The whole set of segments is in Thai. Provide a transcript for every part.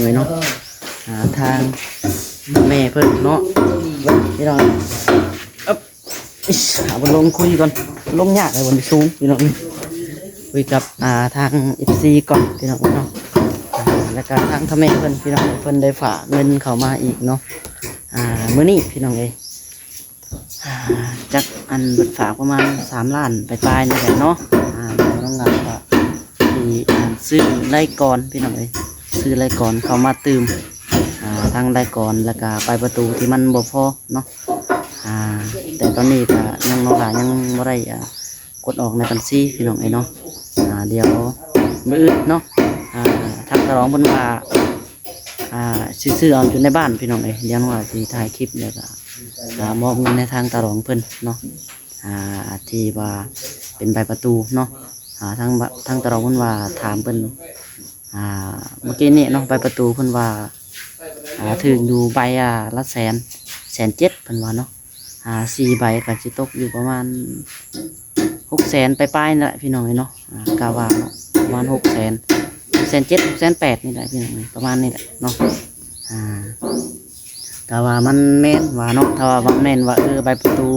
เลยเนาะหาทางแม่เพิ่นเนาะพี่น้องอ๊บหาบนลงคุยก่อนลงยากเลยบนสูงพี่น้องคุยกับทางFCก่อนพี่น้องเนาะแล้วก็ทางทำแม่เพิ่นพี่น้องเพิ่นได้ฝากเงินเข้ามาอีกเนาะมื้อนี้พี่น้องจักอันเบิดฝากประมาณ3 ล้านไปปลายนี่แหละเนาะน้องงานก็ที่ซื้อไร่ก่อนพี่น้องซื้อไร่ก่อนเข้ามาตื่มทางไร่ก่อนแล้วก็ไปประตูที่มันบ่พอเนาะแต่ตอนนี้ก็ยังน้องหลานยังบ่ได้กดออกในบัญชีพี่น้องเนาะเดี๋ยวมื้ออื่นเนาะทางตะร้องเพิ่นว่าซื้อเอาอยู่ในบ้านพี่น้องเดี๋ยวน้องหลานสิถ่ายคลิปแล้วก็มอบเงินในทางตะร้องเพิ่นเนาะที่ว่าเป็นใบประตูเนาะทางตะร้องเพิ่นว่าถามเพิ่นเมื่อกี้นี่เนาะใบประตูเพิ่นว่าถึงอยู่ใบละ107,000เพิ่นว่าเนาะ4 ใบก็สิตกอยู่ประมาณ600,000ไปๆนั่นแหละพี่น้องเนาะกะว่าเนาะประมาณ600,000 607,000 608,000นี่แหละพี่น้องประมาณนี้แหละเนาะกะว่ามันแม่นว่าเนาะถ้าว่าบ่แม่นว่าใบประตู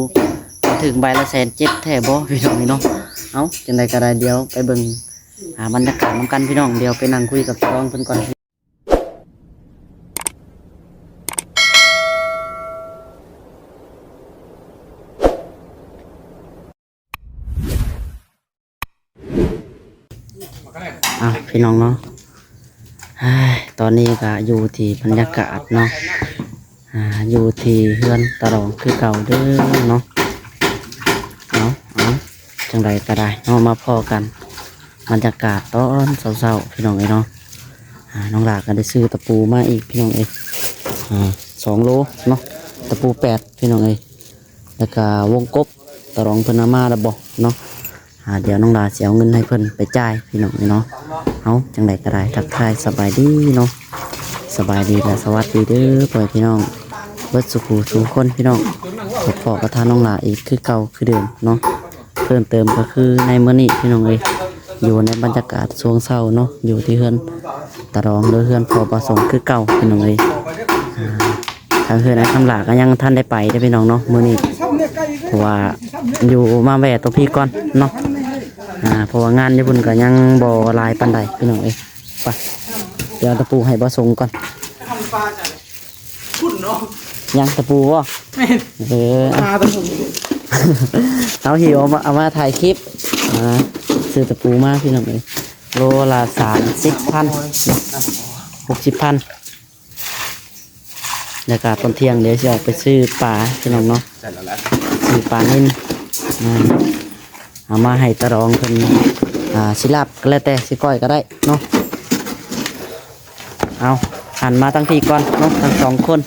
ถึงใบละ107,000แท้บ่พี่น้องเนาะเอ้าจังได๋ก็ได้เดี๋ยวไปเบิ่งบรรยากาศน้ำกันพี่น้องเดี๋ยวไปนั่งคุยกับน้องเพิ่นก่อนพี่น้องเนาะตอนนี้ก็อยู่ที่บรรยากาศเนาะอยู่ที่เฮือนตะรองคือเก่าเด้อเนาะเอาจังไดก็ได้เนาะมาพอกันบรรยากาศตอนเช้าๆพี่น้องเนาะน้องหลาก็ได้ซื้อตะปูมาอีกพี่น้อง2 โลเนาะตะปู8พี่น้องแล้วก็วงกบตะรองเพิ่นเอามาแล้วบ่เนาะเดี๋ยวน้องหลาสิเอาเงินให้เพิ่นไปจ่ายพี่น้องเนาะเอาจังไดก็ได้ทักทายสบายดีเนาะสบายดีและสวัสดีเด้อพ่อพี่น้องเบิดสุขทุกคนพี่น้องขอกระทานน้องหลาอีกคือเก่าคือเดิมเนาะเพิ่มเติมก็คือในมื้อนี้พี่น้องอยู่ในบรรยากาศช่วงเช้าเนาะอยู่ที่เฮือนตะรองหรือเฮือนพอประสงค์คือเก่าพี่น้องทางเฮือนไอ้คำหลาก็ยังท่านได้ไปได้พี่น้องเนาะมื้อนี้เพราะว่าอยู่มาแวะตัวพี่ก่อนเนาะเพราะว่างานญี่ปุ่นก็ยังบ่หลายปานใดพี่น้องไปเดี๋ยวตะปูให้ประสงค์ก่อนยังตะปูวะเอาหิวเอามาถ่ายคลิปซื้อตะปูมาพี่น้องโลละ30,000 60,000แล้วก็ตอนเที่ยงเดี๋ยวจะออกไปซื้อปลาพี่น้องเนาะซื้อปลานิ่มเอามาให้ตะรองคนสิลาบก็แล้วแต่สิก้อยก็ได้เนาะเอาหันมาตั้งพี่ก่อนเนาะทั้ง2 คน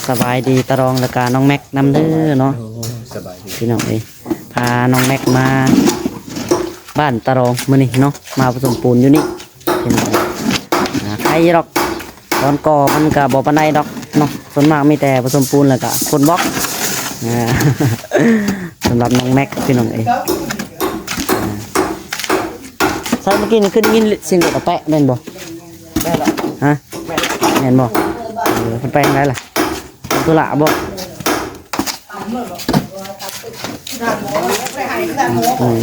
สบายดีตะรองแล้วก็น้องแม็กนำเด้อเนาะพี่น้องพาน้องแม็กมาบ้านตะรองมื้อนี้เนาะมาผสมปูนอยู่นี่พี่น้องใครหรอกตอนก่อมันก็บ่ปานใดดอกเนาะส่วนมากมีแต่ผสมปูนแล้วก็คนบล็อกสำหรับน้องแม็กพี่น้องใช่เมื่อกี้นี่ขึ้นยินเสียงกระแปะแม่นบ่ได้หรอฮะแม่นบ่แปลงได้ล่ะตุละบ่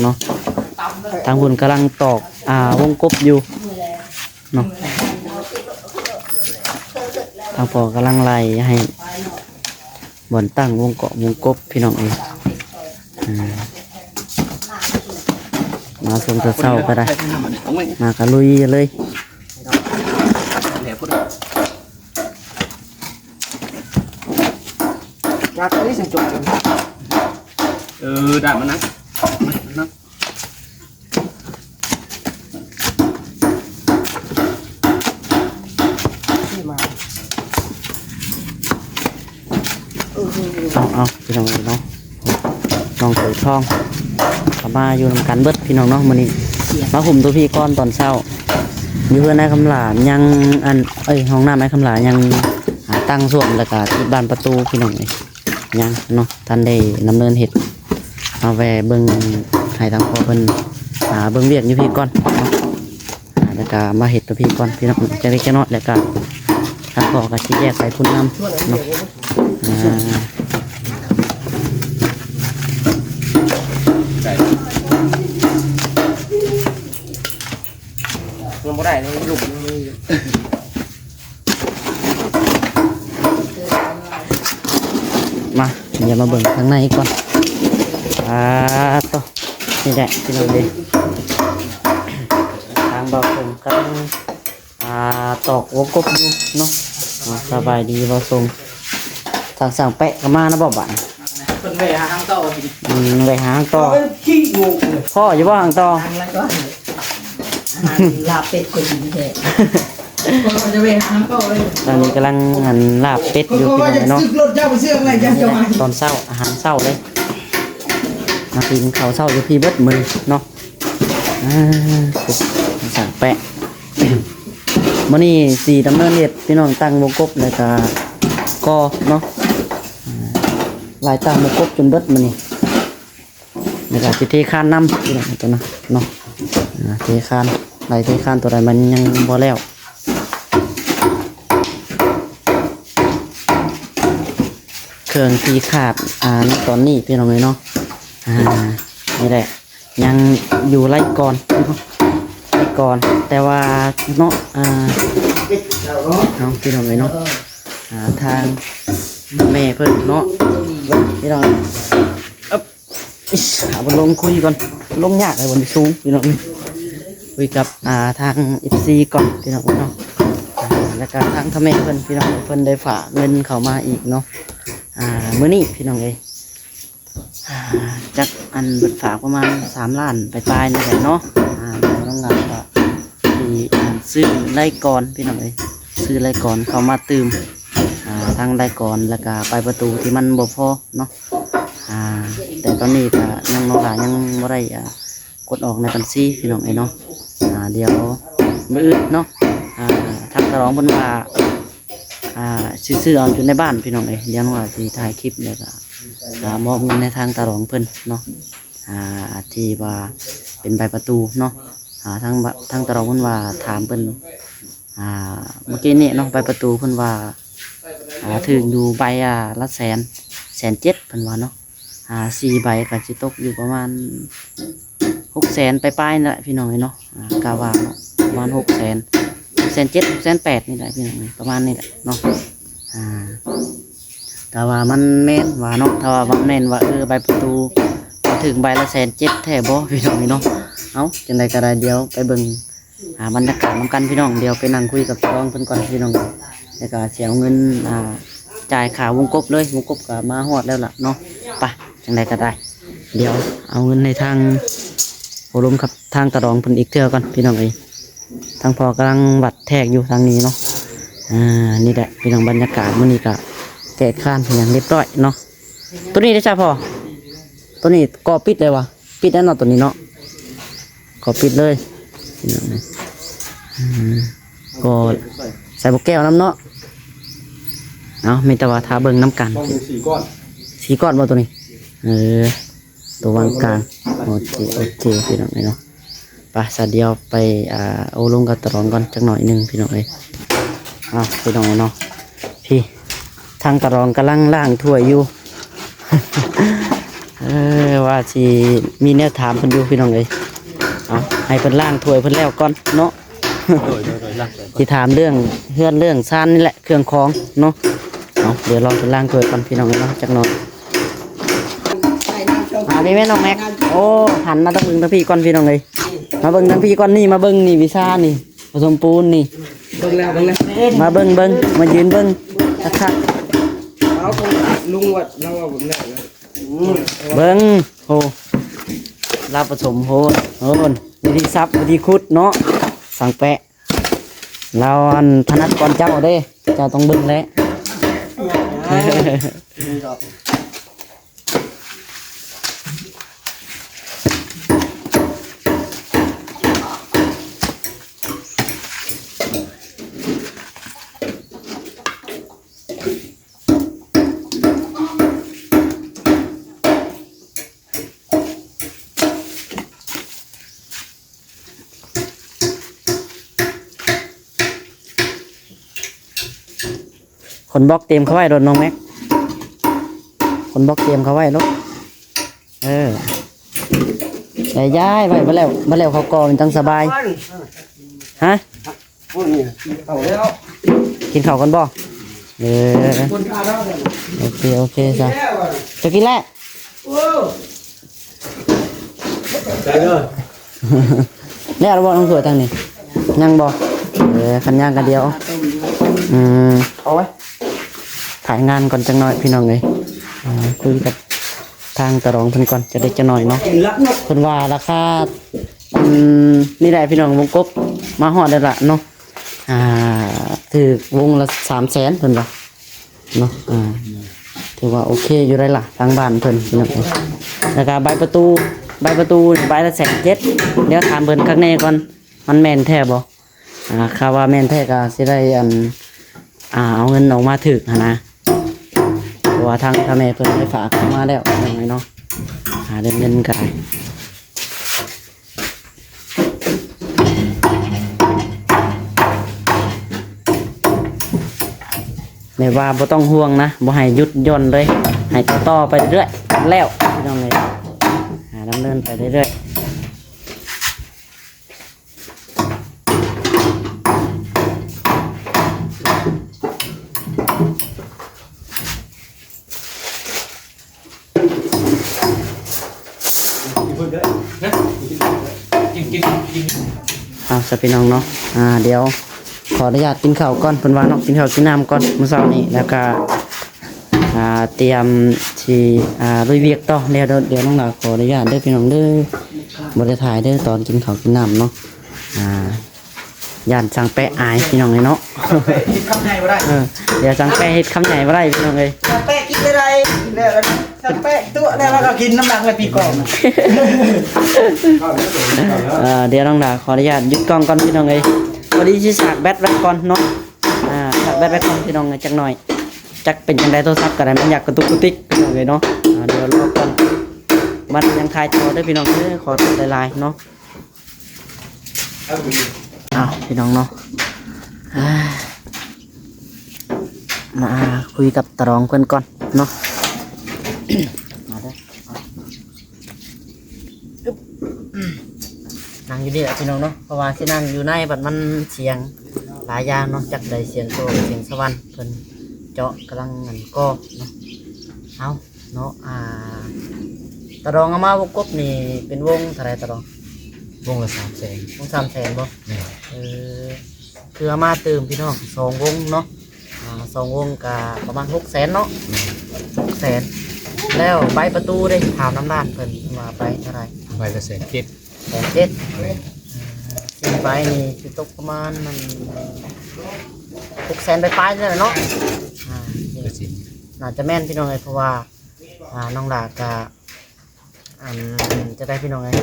เนาะทางหุ่นกำลังตอกวงกบอยู่เนาะทางพอกำลังไล่ให้บนตั้งวงกบพี่น้องมาส่งเศร้าก็ได้มากระลุยเลยได้มานะเอาพี่น้องเนาะน้องเสือทองมาอยู่นำกันเบิดพี่น้องเนาะมื้อนี้มาห่มตัวพี่ก้อนตอนเช้าอยู่เพื่อนนายคำหลานยังห้องน้ำนายคำหลานยังตั้งส่วนแล้วก็ที่บ้านประตูพี่น้องยังเนาะท่านได้ดำเนินเหตุมาแวะเบิ่งให้ทางพ่อเพิ่นเบิ่งเวียกอยู่พี่ก่อน แล้วก็มาเห็ดตัวพี่ก่อนพี่น้องจะได้แค่น้อยแล้วก็ถ้าพอก็ชี้แยกไปพุ่นน้ำเนาะมันบ่ได้เลยลูก มาเดี๋ยวมาเบิ่งข้างในก่อนต่อนี่แหละพี่น้องดีทางบ่าวส่งกันตอกวงกบอยู่เนาะสบายดีบ่าวส่งทางสั่งแปะก็มานะบ่บ้าน คนไปหาทางต่อกิน ไปหาหางต่อ ขี้งู พ่ออยู่บ่หางต่อ แล้วก็ลาเป็ดคนดีแท้ก็จะไปหาน้ำเป้าเลย ตอนนี้กำลังหันลาบเป็ดอยู่พี่น้องเนาะ รถเจ้าไปเชื่ออะไรจะจะมา ตอนเช้าอาหารเช้าเลยมากินข้าวเช้าอยู่พี่เบิดมือเนาะสั่งแปะ มื้อนี้สีดำเนินเรียบพี่น้องตั้งวงกบแล้วก็เนาะลายตั้งวงกบจนเบิดมื้อนี้แล้วก็สิเทคานน้ำพี่น้องตัวนะเนาะเทคานลายเทคานตัวใดมันยังบ่แล้วเครื่องตีขาดตอนนี้พี่น้องเลยเนาะนี่แหละยังอยู่ไล่ก่อนไล่ก่อนแต่ว่าเนาะน้องพี่น้องเลยเนาะทางแม่เพิ่นเนาะพี่น้องหาบนลงคุยก่อนลงยากเลยบนสูงพี่น้องคุยกับทางFCก่อนพี่น้องเนาะแล้วก็ทางทำแม่เพิ่นพี่น้องเพิ่นได้ฝากเงินเข้ามาอีกเนาะมื้อนี้พี่น้องเอ้ยจักอันเบิดฝากประมาณ3 ล้านไปปลายนี่แหละเนาะน้องงานก็ที่ซื้อไร่ก่อนพี่น้องเอ้ยซื้อไร่ก่อนเข้ามาตื่มทางไร่ก่อนแล้วก็ไปประตูที่มันบ่พอเนาะแต่ตอนนี้ก็ยังน้องหลานยังบ่ได้กดออกในบัญชีพี่น้องเอ้ยเนาะเดี๋ยวมื้ออื่นเนาะทางตะร้องเพิ่นว่าซื้อเอาอยู่ในบ้านพี่น้องเอ้ยเดี๋ยวน้องว่าสิถ่ายคลิปแล้วก็มอบเงินในทางตะร้องเพิ่นเนาะที่ว่าเป็นใบประตูเนาะทางตะร้องเพิ่นว่าถามเพิ่นเมื่อกี้นี่เนาะใบประตูเพิ่นว่าถึงอยู่ใบละ107,000เพิ่นว่าเนาะ4 ใบก็สิตกอยู่ประมาณ600,000ปลายๆนั่นแหละพี่น้องเอ้ยเนาะกะว่าเนาะประมาณ600,000 607,000 608,000นี่แหละพี่น้องประมาณนี้แหละเนาะแต่ว่ามันแม่นว่าเนาะถ้าว่ามันแม่นว่าใบประตูถึงใบละ107,000แท้บ่พี่น้องเนาะเอาจังไดก็ได้เดี๋ยวไปเบิ่งบรรยากาศนำกันพี่น้องเดี๋ยวไปนั่งคุยกับน้องเพิ่นก่อนพี่น้องแล้วก็เสียเงินจ่ายค่าวงกบเลยวงกบก็มาฮอดแล้วล่ะเนาะไปจังไดก็ได้เดี๋ยวเอาเงินในทางโอลมครับทางตะรองเพิ่นอีกเทื่อก่อนพี่น้องเอ้ยทางพอกำลังวัดแทกอยู่ทางนี้เนาะนี่แหละพี่น้องบรรยากาศมื้อนี้ก็แกะข้านเป็นอย่างเรียบร้อยเนาะตัวนี้ได้จ้าพ่อตัวนี้ก็ปิดเลยวะปิดแล้วเนาะตัวนี้เนาะก็ปิดเลยพี่น้องก็ใส่บุกแก้วน้ำเนาะเอามีแต่ว่าทาเบิ่งน้ำกัน4 ก้อนบ่ตัวนี้ตัววางกลางโอเคพี่น้องเนาะไปสัตว์เดียวไปเอาลงกับตะรองก่อนจักหน่อยหนึ่งพี่น้องพี่น้องเนาะพี่ทางตะรองกำลังล่างถ้วยอยู่ ว่าสิมีแนวถามเพิ่นอยู่พี่น้องเลยให้เพิ่นล่างถ้วยเพิ่นแล้วก่อนเนาะ สิถามเรื่องเรื่องซ่านนี่แหละเครื่องของเนาะเดี๋ยวรอเพิ่นล่างถ้วยก่อนพี่น้องเนาะจักหน่อยพี่แม่น้องแม็กโอ้หันมาตั้งเบิ่งทั้งพี่ก่อนพี่น้องเลยมาเบิ่งทั้งพี่ก่อนนี่มาเบิ่งนี่วิชานี่ผสมปูนนี่เบิ่งแล้วมาเบิ่งมายืนเบิ่งคักเอาลุงวัดเราว่าเบิ่งแล้วเบิ่งโหลาผสมโหวิธีซับวิธีขุดเนาะสั่งแปะเราถนัดก่อนเจ้าเด้เจ้าต้องเบิ่งแล้ว คนบล็อกเตรียมเขาไว้โดนน้องแม็กคนบล็อกเตรียมเขาไว้ลูกแต่ย้ายไว้มาแล้วเขากอมันจังสบายฮะ พูดนี่เอาแล้ว กินข้าวกันบ่ คนพาเราเนี่ย โอเคจ้ะจะกินแล้ว โอ้ใจเลย แล้วเราบอกน้องสวยทางนี้ยังบ่ขันย่างกันเดียวเอาไว้ ถ่ายงานก่อนจังหน่อยพี่น้องเลยคุยกับทางตะรองเพิ่นก่อนจะได้จะหน่อยเนาะ กินลักนก เพิ่นว่าราคานี่ได้พี่น้องวงกบมาฮอดได้ละเนาะถือวงละ300,000เพิ่นว่าเนาะถือว่าโอเคอยู่ได้ล่ะทางบ้านเพิ่นพี่น้องแล้วก็ใบประตูใบละ170,000เดี๋ยวถามเพิ่นข้างในก่อนมันแม่นแท้บ่คาว่าแม่นแท้ก็สิได้เอาเงินออกมาถึกนะเพราะว่าทางพ่อแม่เพิ่นได้ฝากเข้ามาแล้วยังไงเนาะเรื่องเงินก็ได้ในว่าบ่ต้องห่วงนะบ่ให้หยุดย่นเลยให้ต่อไปเรื่อยๆแล้วพี่น้องเลยดำเนินไปเรื่อยๆสพี่น้องเนาะเดี๋ยวขออนุญาตกินข้าวก่อนเพิ่นว่าเนาะกินข้าวกินน้ำก่อนมื้อเช้านี้แล้วก็เตรียมที่ลุยเวียกต่อแล้วเดี๋ยวน้องหลาขออนุญาตเด้อพี่น้องเด้อบ่ได้ถ่ายเด้อตอนกินข้าวกินน้ำเนาะย่านสั่งแปะอายพี่น้องเลยเนาะ คิดคำใหญ่บ่ได้ เดี๋ยวสั่งแปะเฮ็ดคำใหญ่บ่ได้พี่น้องเลย สังแปะกินอะไรแล้วสังแปะตัวแล้วก็กินน้ำหนักเลยปีก่อน เดี๋ยวน้องหลาขออนุญาตหยุดกล้องก่อนพี่น้องเลยพอดีสิสากแบตไว้ก่อนเนาะสากแบตไว้ก่อนพี่น้องจักหน่อยจักเป็นจังไดโทรศัพท์ก็ได้มันอยากกระตุกกระติกพี่น้องเลยเนาะเดี๋ยวรอก่อนมันยังคายจอได้พี่น้องเด้อขอตัวลายๆเนาะพี่น้องเนาะมาคุยกับตะรองเพื่อนก่อนเนาะ มาเด้อนั่งอยู่ดีแหละพี่น้องเนาะเพราะว่าที่นั่งอยู่ในบัดมันเสียงหลายอย่างเนาะจากใดเสียงโตเสียงสวรรค์เพิ่นเจาะกำลังงันก็เนาะเอาเนาะตะรองเอามาวงกบนี่เป็นวงเท่าไรตะรองวงละ300,000วง300,000บ่คือเอามาเติมพี่น้อง2วงเนาะ2วงกับประมาณ600,000เนาะ600,000แล้วใบประตูได้ถามน้ำด้านเพิ่นมาไปเท่าไรใบละ170,000สี่ใบนี่สิตกประมาณมัน600,000ไปๆนี่แหละเนาะน่าจะแม่นพี่น้องเลยเพราะว่าน้องหลากะจะได้พี่น้องเลย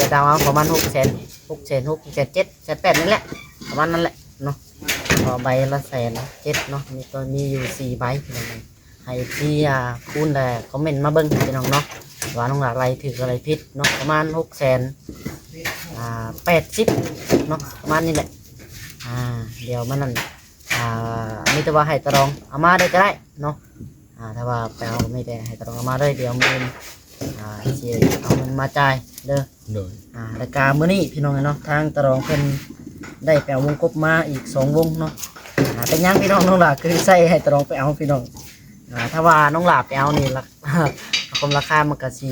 จะดาวเอาประมาณ600,000 700,000นี่แหละประมาณนั้นแหละเนาะพอใบละ107,000เนาะมีตัวมีอยู่4ใบพี่น้องให้พี่คูณแต่คอมเมนต์มาเบิ้งพี่น้องเนาะว่าน้องหลากอะไรถืออะไรพิษเนาะประมาณ680,000เนาะประมาณนี้แหละเดี๋ยวมันนั่นมีแต่ว่าให้ตะรองเอามาได้ก็ได้เนาะถ้าว่าไปเอาไม่ได้ให้ตะรองเอามาได้เดี๋ยวมือเสียเอามันมาจ่ายเด้อรายการมื้อนี้พี่น้องเนาะทางตะรองเพิ่นได้แปลวงกบมาอีก2วงเนาะเป็นยังพี่น้องน้องหลาคือใส่ให้ตะรองไปเอาพี่น้องถ้าว่าน้องหลาไปเอานี่ละความราคามันก็สิ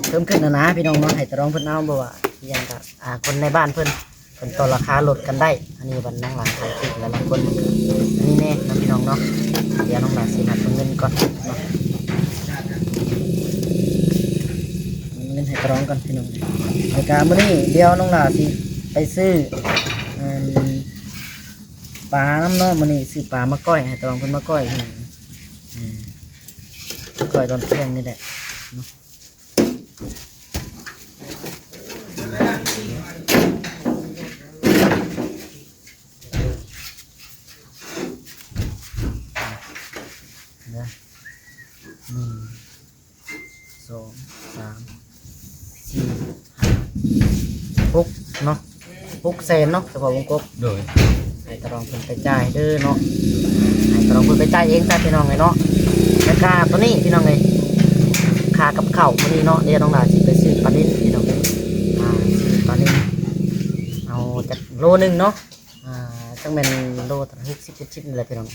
เพิ่มขึ้นนะพี่น้องเนาะให้ตะรองเพิ่นเอาบ่ว่าอย่างกับคนในบ้านเพิ่นต่อราคาลดกันได้อันนี้วันน้องหลานขายติดแล้วบางคนอันนี้แน่นะพี่น้องเนาะเดี๋ยวน้องหลานสินับเงินก่อนเนาะเงินให้ตะรองก่อนพี่น้องรายการมื้อนี้เดี๋ยวน้องหลานสิไปซื้อปลาน้ำเนาะมื้อนี้ซื้อปลามาก้อยให้ตะรองเพิ่นมาก้อยก้อยตอนเที่ยงนี่แหละเนาะ6เนาะ600,000เนาะเฉพาะวงกบโดยให้ตะรองเพิ่นไปจ่ายเด้อเนาะ ให้ตะลองเพิ่นไปจ่ายเองซะพี่น้องเลยเนาะแล้วก็ตัวนี้พี่น้องเลยค่ากับข้าวตัวนี้เนาะเดี๋ยวน้องหลาสิไปซื้อปลานิ่นพี่น้องเลยซื้อปลานิ่นเอาจากโลนึงเนาะจังเป็นโลตั้ง60-70นี่แหละพี่น้อง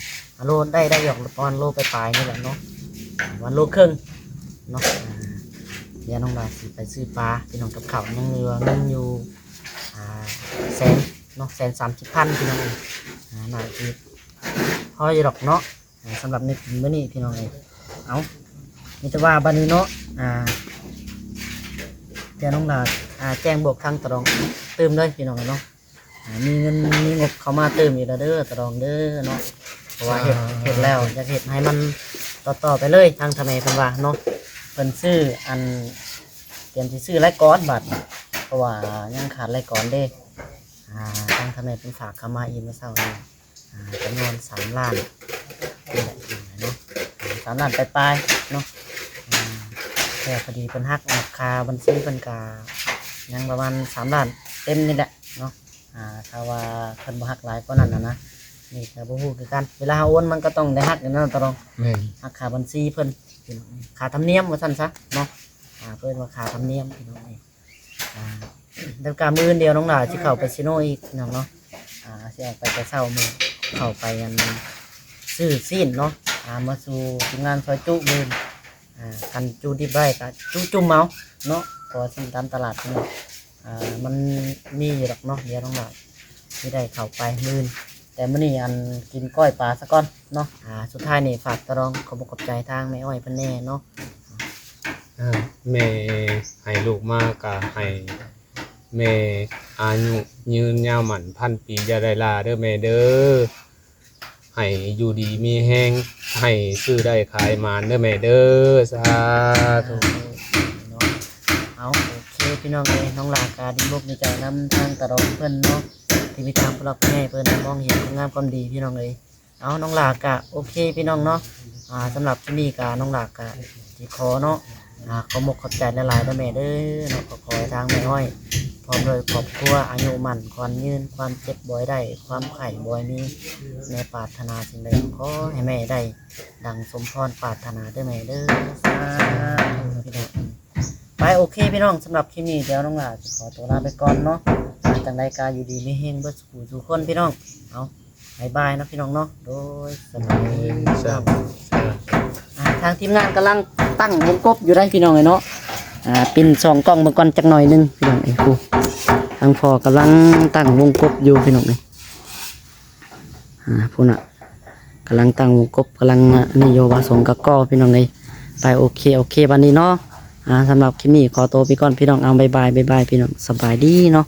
โลได้หยอกประมาณโลไปปลายนี่แหละเนาะวันโลครึ่งเนาะเดี๋ยวน้องหลาสิไปซื้อปลาพี่น้องกับข้าวยังเหลือเงินอยู่แสนเนาะ130,000พี่น้องเลยน่าจะพอจะดอกเนาะสำหรับในปีมื้อนี้พี่น้องเลยเอานี่จะว่าบัดนี้เนาะเดี๋ยวน้องหลาแจ้งบวกทางตะรองเติมเลยพี่น้องเนาะมีเงินมีงบเข้ามาเติมอีกแล้วเด้อตะรองเด้อเนาะเพราะว่าเฮ็ดแล้วอยากเฮ็ดให้มันต่อไปเลยทางทำไมเพิ่นว่าเนาะเพิ่นซื้ออันเตรียมสิซื้อรายก้อนบัดเพราะว่ายังขาดรายก้อนเด้ทางทำไมเพิ่นฝากเข้ามาอีกเมื่อเช้านี้จำนวน3 ล้านนี่แหละเนาะ3 ล้านปลายๆเนาะแต่พอดีเพิ่นหักออกค่าบัญชีเพิ่นก็ยังประมาณ3 ล้านเต็มนี่แหละเนาะถ้าว่าเพิ่นบ่หักหลายกว่านั้นนะนี่ก็บ่ฮู้คือกันเวลาโอนมันก็ต้องได้หักอย่างนั้นตลอดหักค่าบัญชีเพิ่นค่าธรรมเนียมว่าซั่นซะเนาะเพิ่นว่าค่าธรรมเนียมพี่น้องนี่แล้วก็มื้อเดียวน้องหลาสิเข้าไปซิโนอีกน้องเนาะสิออกไปแต่เช้ามื้อเข้าไปอันซื้อซีนเนาะมาสู่ทีมงานซอยจุมื้อกันจูดิบได้ก็จุ่มเมาเนาะพอสิตามตลาดเนาะมันมีอยู่ดอกเนาะเดี๋ยวน้องหลาสิได้เข้าไปมื้อแต่มื้อนี้อันกินก้อยปลาซะก่อนเนาะสุดท้ายนี่ฝากตะรองขอบใจทางแม่อ้อยเพิ่นแน่เนาะแม่ให้ลูกมาก็ให้แม่อายุยืนยาวหมั่น1,000 ปีอย่าได้ลาเด้อแม่เด้อให้อยู่ดีมีแห้งให้ซื้อได้ขายมานเด้อแม่เด้อสาธุเอาโอเคพี่น้องเลยน้องลากาดีมุกดีใจน้ำทางตะรองเพิ่นเนาะที่มีทางพลักแม่เพิ่นมองเห็นความงามความดีพี่น้องเลยเอาน้องลากาโอเคพี่น้องเนาะสำหรับที่นี่กาน้องลากาที่ขอเนาะขอมกขอบใจหลายๆด้วยแม่เด้อเนาะขอให้ทางแม่อ้อยพร้อมโดยครอบครัวอายุมั่นความยืนความเจ็บบ่อยได้ความไข่บ่อยมีในปรารถนาสิ่งใดขอให้แม่ได้ดังสมพรปรารถนาด้วยแม่เด้อสาธุพี่น้องไปโอเคพี่น้องสำหรับคลิปนี้เดี๋ยวน้องหลาจะขอตัวลาไปก่อนเนาะจังรายการอยู่ดีไม่เฮงเบิดสู่คนพี่น้องเอาบายบายนะพี่น้องเนาะโดยสบายทางทีมงานกำลังตั้งวงกบอยู่ได้พี่น้องเลยเนาะปิ่น2 กล้องเมื่อก่อนจักหน่อยนึงพี่น้องไอ้ครูทางพอกำลังตั้งวงกบอยู่พี่น้องเลยพูน่ะกำลังตั้งวงกบกำลังนี่โยบาสงกับก้อพี่น้องเลยไปโอเควันนี้เนาะสำหรับคลิปนี้ขอตัวไปก่อนพี่น้องเอาบายบายพี่น้องสบายดีเนาะ